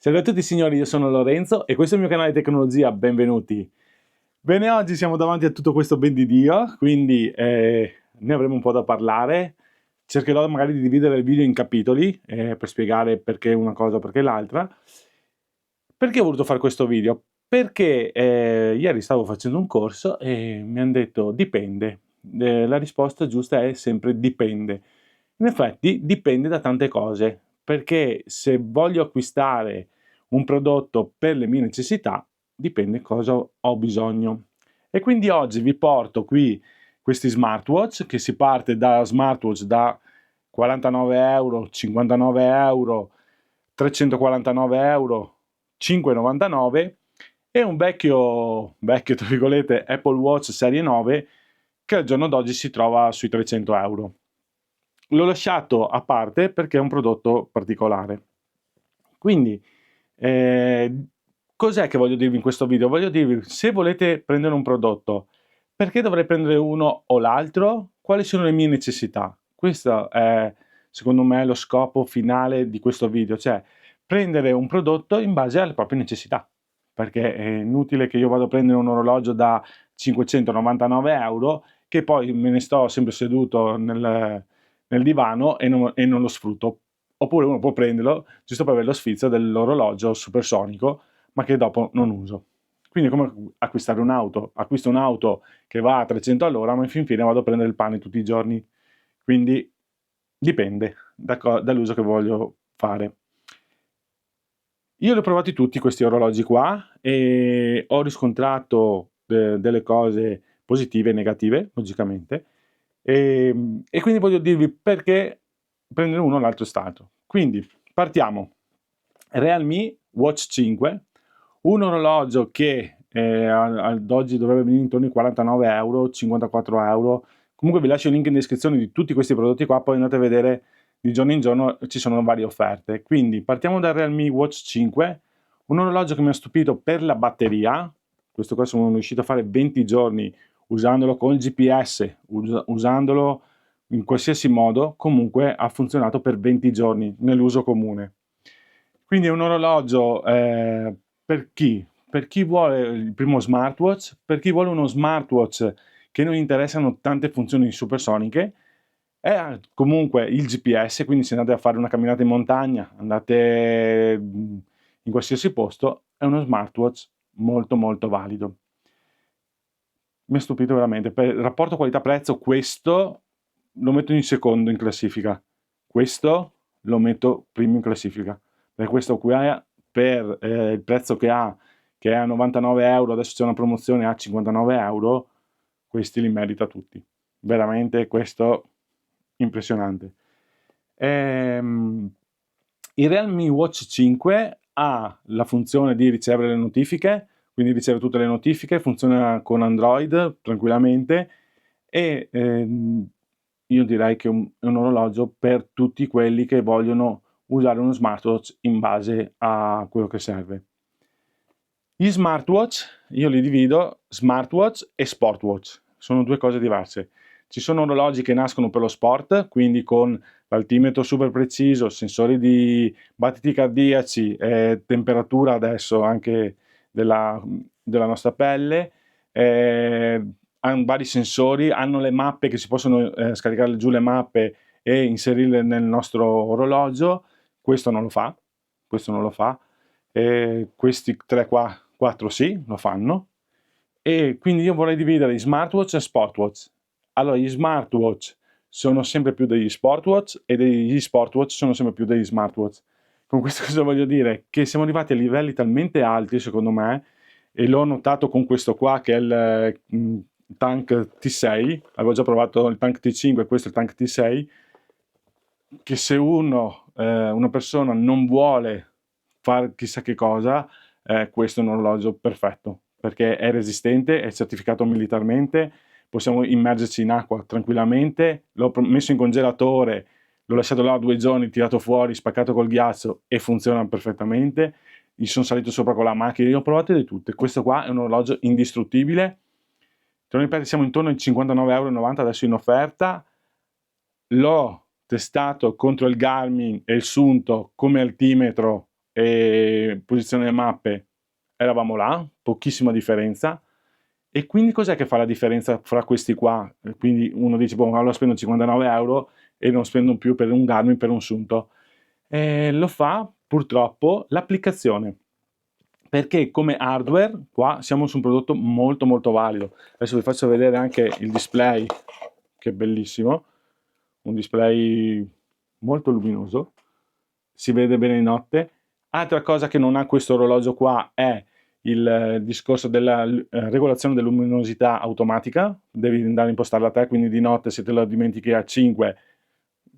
Salve a tutti signori, io sono Lorenzo e questo è il mio canale di tecnologia, benvenuti. Bene, oggi siamo davanti a tutto questo ben di Dio, quindi ne avremo un po' da parlare. Cercherò magari di dividere il video in capitoli per spiegare perché una cosa o perché l'altra. Perché ho voluto fare questo video? Perché ieri stavo facendo un corso e mi hanno detto dipende. La risposta giusta è sempre dipende. In effetti dipende da tante cose, perché se voglio acquistare un prodotto per le mie necessità, dipende cosa ho bisogno. E quindi oggi vi porto qui questi smartwatch, che si parte da smartwatch da 49 euro, 59 euro, 349 euro, 5,99 e un vecchio tra virgolette Apple Watch serie 9 che al giorno d'oggi si trova sui 300 euro. L'ho lasciato a parte perché è un prodotto particolare. Quindi, cos'è che voglio dirvi in questo video? Voglio dirvi, se volete prendere un prodotto, perché dovrei prendere uno o l'altro? Quali sono le mie necessità? Questo è, secondo me, lo scopo finale di questo video, cioè prendere un prodotto in base alle proprie necessità. Perché è inutile che io vado a prendere un orologio da 599 euro che poi me ne sto sempre seduto nel divano e non lo sfrutto. Oppure uno può prenderlo giusto per avere lo sfizio dell'orologio supersonico, ma che dopo non uso. Quindi è come acquistare un'auto. Acquisto un'auto che va a 300 all'ora, ma fin fine vado a prendere il pane tutti i giorni. Quindi dipende dall'uso che voglio fare. Io li ho provati tutti questi orologi qua e ho riscontrato delle cose positive e negative, logicamente, e quindi voglio dirvi perché prendere uno o l'altro stato. Quindi partiamo. Realme Watch 5, un orologio che ad oggi dovrebbe venire intorno ai 49 euro, 54 euro. Comunque vi lascio il link in descrizione di tutti questi prodotti qua, poi andate a vedere di giorno in giorno, ci sono varie offerte. Quindi partiamo dal Realme Watch 5, un orologio che mi ha stupito per la batteria. Questo qua sono riuscito a fare 20 giorni usandolo con il GPS, usandolo in qualsiasi modo, comunque ha funzionato per 20 giorni nell'uso comune. Quindi è un orologio per chi? Per chi vuole il primo smartwatch, per chi vuole uno smartwatch che non interessano tante funzioni supersoniche, è comunque il GPS, quindi se andate a fare una camminata in montagna, andate in qualsiasi posto, è uno smartwatch molto molto valido. Mi ha stupito veramente. Per il rapporto qualità-prezzo, questo lo metto in secondo in classifica. Questo lo metto primo in classifica. Per questo qua, per il prezzo che è a 99 euro, adesso c'è una promozione a 59 euro, questi li merita tutti. Veramente questo impressionante. Il Realme Watch 5 ha la funzione di ricevere le notifiche, quindi riceve tutte le notifiche, funziona con Android tranquillamente e io direi che è un orologio per tutti quelli che vogliono usare uno smartwatch in base a quello che serve. Gli smartwatch io li divido smartwatch e sportwatch, sono due cose diverse. Ci sono orologi che nascono per lo sport, quindi con l'altimetro super preciso, sensori di battiti cardiaci, temperatura adesso anche della nostra pelle, hanno vari sensori, hanno le mappe che si possono scaricare giù le mappe e inserirle nel nostro orologio. Questo non lo fa, questo non lo fa. Questi 3 qua, 4 sì, lo fanno. E quindi io vorrei dividere gli smartwatch e sportwatch. Allora, gli smartwatch sono sempre più degli sportwatch e gli sportwatch sono sempre più degli smartwatch. Con questo cosa voglio dire? Che siamo arrivati a livelli talmente alti, secondo me, e l'ho notato con questo qua che è il Tank T6, avevo già provato il Tank T5 e questo è il Tank T6, che se una persona non vuole fare chissà che cosa, questo è un orologio perfetto, perché è resistente, è certificato militarmente, possiamo immergerci in acqua tranquillamente, l'ho messo in congelatore, l'ho lasciato là 2 giorni, tirato fuori, spaccato col ghiaccio e funziona perfettamente, gli sono salito sopra con la macchina, io ho provate di tutte, questo qua è un orologio indistruttibile, ripeto, siamo intorno ai 59,90 euro adesso in offerta, l'ho testato contro il Garmin e il Sunto come altimetro e posizione mappe eravamo là, pochissima differenza. E quindi cos'è che fa la differenza fra questi qua? Quindi uno dice, boh, allora spendo 59 euro e non spendo più per un Garmin, per un Sunto. Lo fa purtroppo l'applicazione, perché come hardware qua siamo su un prodotto molto molto valido. Adesso vi faccio vedere anche il display, che è bellissimo, un display molto luminoso, si vede bene di notte. Altra cosa che non ha questo orologio qua è il discorso della regolazione della luminosità automatica, devi andare a impostarla te, quindi di notte se te lo dimentichi a 5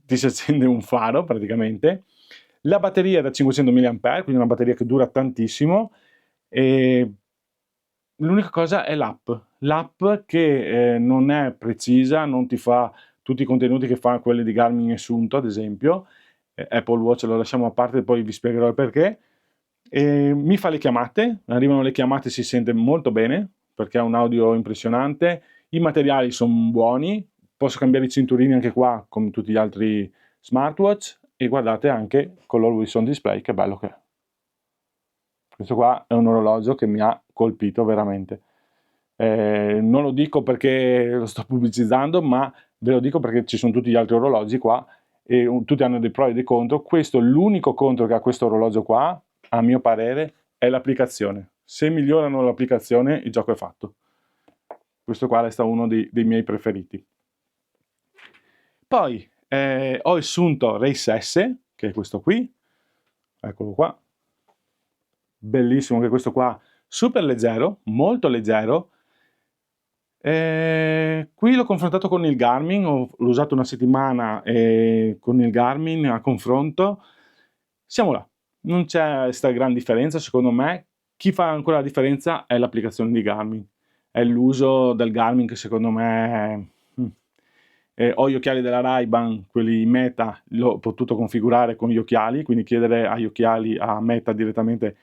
ti si accende un faro praticamente. La batteria è da 500 mAh, quindi una batteria che dura tantissimo. E l'unica cosa è l'app che non è precisa, non ti fa tutti i contenuti che fa quelli di Garmin e Sunto, ad esempio. Apple Watch lo lasciamo a parte, poi vi spiegherò il perché. Mi fa le chiamate, arrivano le chiamate, si sente molto bene perché ha un audio impressionante, i materiali sono buoni, posso cambiare i cinturini anche qua come tutti gli altri smartwatch e guardate anche con l'Always On Display, che bello che è. Questo qua è un orologio che mi ha colpito veramente. Non lo dico perché lo sto pubblicizzando, ma ve lo dico perché ci sono tutti gli altri orologi qua e tutti hanno dei pro e dei contro. Questo, l'unico contro che ha questo orologio qua, a mio parere, è l'applicazione. Se migliorano l'applicazione, il gioco è fatto. Questo qua resta uno dei miei preferiti. Poi ho il Sunto Race S, che è questo qui, eccolo qua, bellissimo anche questo qua, super leggero, molto leggero. Qui l'ho confrontato con il Garmin, l'ho usato una settimana con il Garmin a confronto, siamo là, non c'è questa gran differenza secondo me. Chi fa ancora la differenza è l'applicazione di Garmin, è l'uso del Garmin che secondo me ho gli occhiali della Ray-Ban, quelli Meta, l'ho potuto configurare con gli occhiali, quindi chiedere agli occhiali a Meta direttamente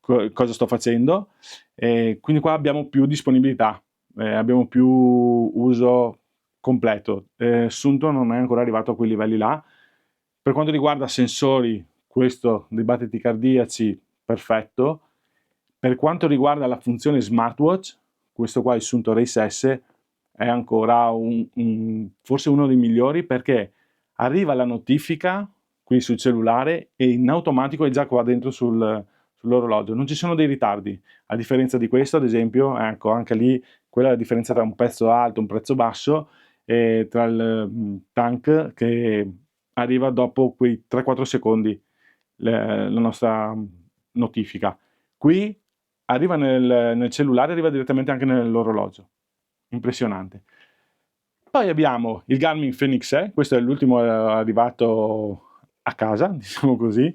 cosa sto facendo. Quindi qua abbiamo più disponibilità, abbiamo più uso completo. Sunto non è ancora arrivato a quei livelli là. Per quanto riguarda sensori, questo dei battiti cardiaci, perfetto. Per quanto riguarda la funzione smartwatch, questo qua, il Sunto Race S, è ancora forse uno dei migliori perché arriva la notifica qui sul cellulare e in automatico è già qua dentro sull'orologio, non ci sono dei ritardi, a differenza di questo ad esempio, ecco anche lì quella è la differenza tra un prezzo alto e un prezzo basso, e tra il tank che arriva dopo quei 3-4 secondi la nostra notifica. Qui arriva nel cellulare, arriva direttamente anche nell'orologio. Impressionante. Poi abbiamo il Garmin Fenix E, questo è l'ultimo arrivato a casa, diciamo così.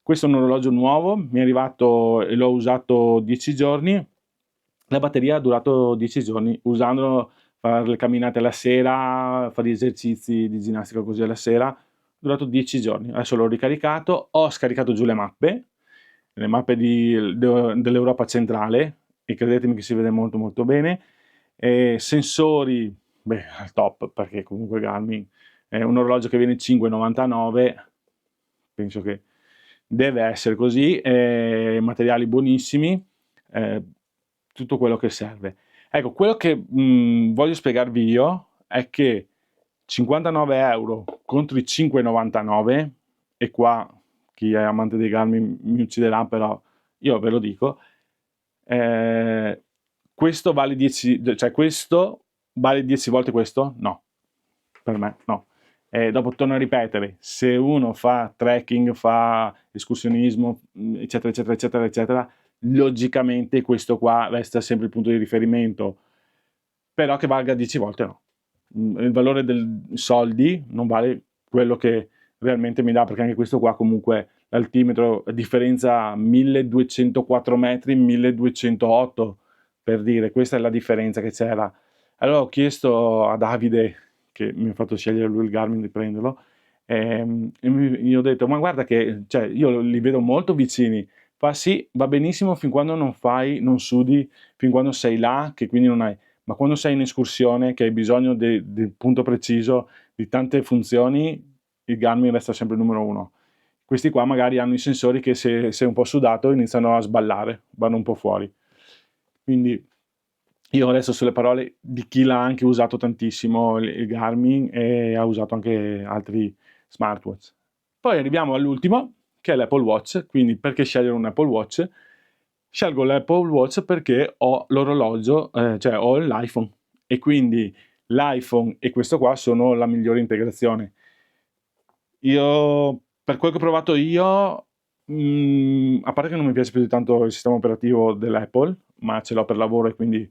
Questo è un orologio nuovo, mi è arrivato e l'ho usato 10 giorni. La batteria ha durato 10 giorni, usandolo fare le camminate alla sera, fare gli esercizi di ginnastica così alla sera, è durato 10 giorni. Adesso l'ho ricaricato, ho scaricato giù le mappe dell'Europa centrale, e credetemi che si vede molto molto bene. Sensori, beh, al top, perché comunque Garmin è un orologio che viene 5,99, penso che deve essere così, materiali buonissimi, tutto quello che serve. Ecco, quello che voglio spiegarvi io è che 59 euro contro i 5,99, e qua chi è amante dei Garmin mi ucciderà, però io ve lo dico, questo vale 10, cioè questo vale 10 volte questo? No, per me no. Dopo torno a ripetere, se uno fa trekking, fa escursionismo, eccetera, eccetera, eccetera, eccetera, logicamente questo qua resta sempre il punto di riferimento, però che valga 10 volte no. Il valore dei soldi non vale quello che realmente mi dà, perché anche questo qua comunque l'altimetro, a differenza 1204 metri, 1208 per dire, questa è la differenza che c'era. Allora ho chiesto a Davide, che mi ha fatto scegliere lui il Garmin di prenderlo, e gli ho detto, ma guarda che cioè, io li vedo molto vicini, fa sì, va benissimo fin quando non sudi, fin quando sei là, che quindi non hai, ma quando sei in escursione, che hai bisogno del punto preciso, di tante funzioni, il Garmin resta sempre il numero uno. Questi qua magari hanno i sensori che se sei un po' sudato iniziano a sballare, vanno un po' fuori. Quindi io adesso sulle parole di chi l'ha anche usato tantissimo il Garmin e ha usato anche altri smartwatch. Poi arriviamo all'ultimo, che è l'Apple Watch. Quindi perché scegliere un Apple Watch? Scelgo l'Apple Watch perché ho l'orologio, cioè ho l'iPhone, e quindi l'iPhone e questo qua sono la migliore integrazione. Io, per quel che ho provato io, a parte che non mi piace più di tanto il sistema operativo dell'Apple, ma ce l'ho per lavoro e quindi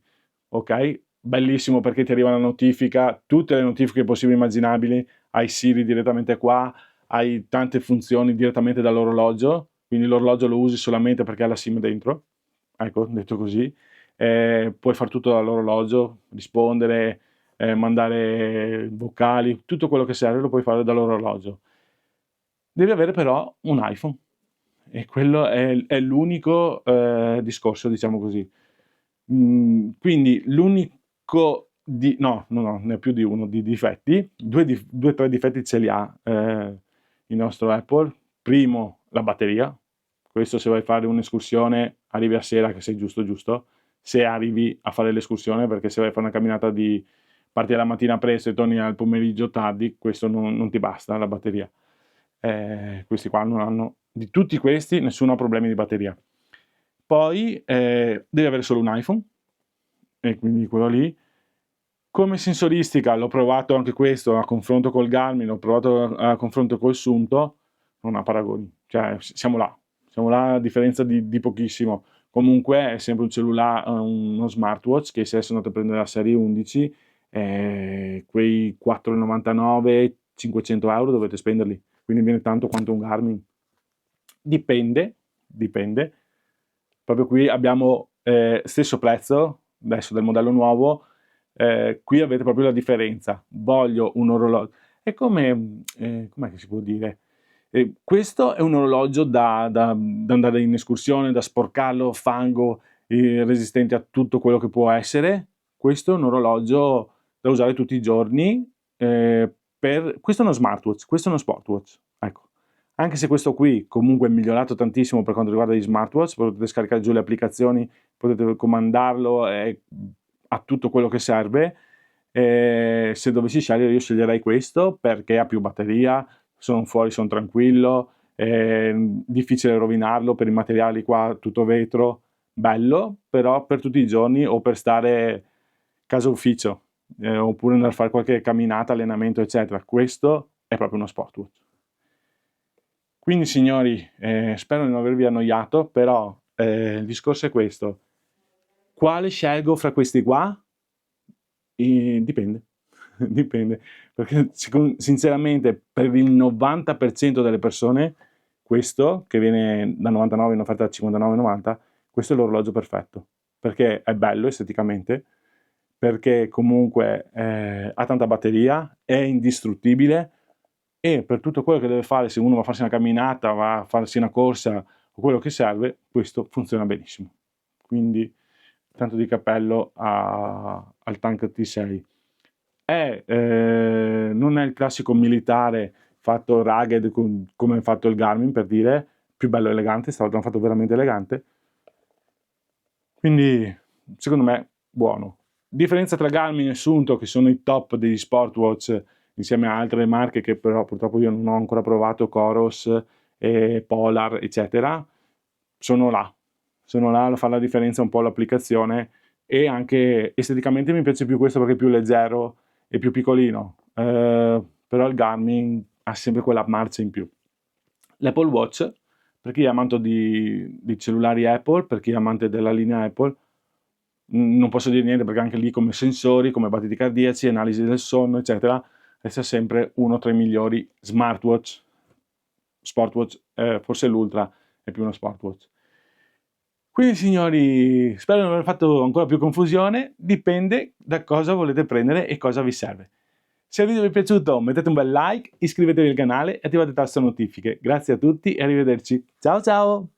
ok, bellissimo perché ti arriva la notifica, tutte le notifiche possibili e immaginabili, hai Siri direttamente qua, hai tante funzioni direttamente dall'orologio, quindi l'orologio lo usi solamente perché ha la SIM dentro, ecco, detto così. Puoi fare tutto dall'orologio, rispondere, mandare vocali, tutto quello che serve lo puoi fare dall'orologio. Devi avere però un iPhone e quello è l'unico discorso, diciamo così. Quindi l'unico no, ne ha più di uno di difetti, due o tre difetti ce li ha il nostro Apple. Primo, la batteria. Questo se vai a fare un'escursione arrivi a sera che sei giusto, se arrivi a fare l'escursione, perché se vai a fare una camminata parti la mattina presto e torni al pomeriggio tardi, questo non ti basta la batteria. Questi qua non hanno, di tutti questi nessuno ha problemi di batteria. Poi devi avere solo un iPhone, e quindi quello lì. Come sensoristica l'ho provato anche questo a confronto col Garmin, l'ho provato a confronto col Sunto, non ha paragoni, cioè siamo là a differenza di pochissimo. Comunque è sempre un cellulare, uno smartwatch che se adesso andate a prendere la serie 11, quei 4,99, 500 euro dovete spenderli, quindi viene tanto quanto un Garmin. Dipende. Proprio qui abbiamo stesso prezzo, adesso del modello nuovo, qui avete proprio la differenza. Voglio un orologio. È come, com'è che si può dire? Questo è un orologio da andare in escursione, da sporcarlo, fango, resistente a tutto quello che può essere. Questo è un orologio da usare tutti i giorni. Questo è uno smartwatch, questo è uno sportwatch. Ecco. Anche se questo qui comunque è migliorato tantissimo per quanto riguarda gli smartwatch, potete scaricare giù le applicazioni, potete comandarlo, ha tutto quello che serve. Se dovessi scegliere io sceglierei questo perché ha più batteria, sono fuori, sono tranquillo, è difficile rovinarlo per i materiali qua, tutto vetro, bello, però per tutti i giorni o per stare casa ufficio, oppure andare a fare qualche camminata, allenamento, eccetera. Questo è proprio uno sportwatch. Quindi signori, spero di non avervi annoiato, però il discorso è questo. Quale scelgo fra questi qua? Dipende, dipende, perché sinceramente per il 90% delle persone questo, che viene da 99 in offerta a 59,90, questo è l'orologio perfetto, perché è bello esteticamente, perché comunque ha tanta batteria, è indistruttibile e per tutto quello che deve fare, se uno va a farsi una camminata, va a farsi una corsa o quello che serve, questo funziona benissimo. Quindi tanto di cappello al Tank T6. Non è il classico militare fatto rugged come è fatto il Garmin, per dire, più bello e elegante, stavolta l'hanno fatto veramente elegante. Quindi secondo me buono. Differenza tra Garmin e Sunto, che sono i top degli sport-watch insieme a altre marche che però purtroppo io non ho ancora provato, Coros, Polar, eccetera, sono là, fa la differenza un po' l'applicazione e anche esteticamente mi piace più questo perché è più leggero e più piccolino, però il Garmin ha sempre quella marcia in più. L'Apple Watch, per chi è amante di cellulari Apple, per chi è amante della linea Apple, non posso dire niente perché anche lì come sensori, come battiti cardiaci, analisi del sonno, eccetera, resta sempre uno tra i migliori smartwatch, sportwatch, forse l'Ultra è più uno smartwatch. Quindi signori, spero di non aver fatto ancora più confusione, dipende da cosa volete prendere e cosa vi serve. Se il video vi è piaciuto mettete un bel like, iscrivetevi al canale e attivate la tasta notifiche. Grazie a tutti e arrivederci. Ciao ciao!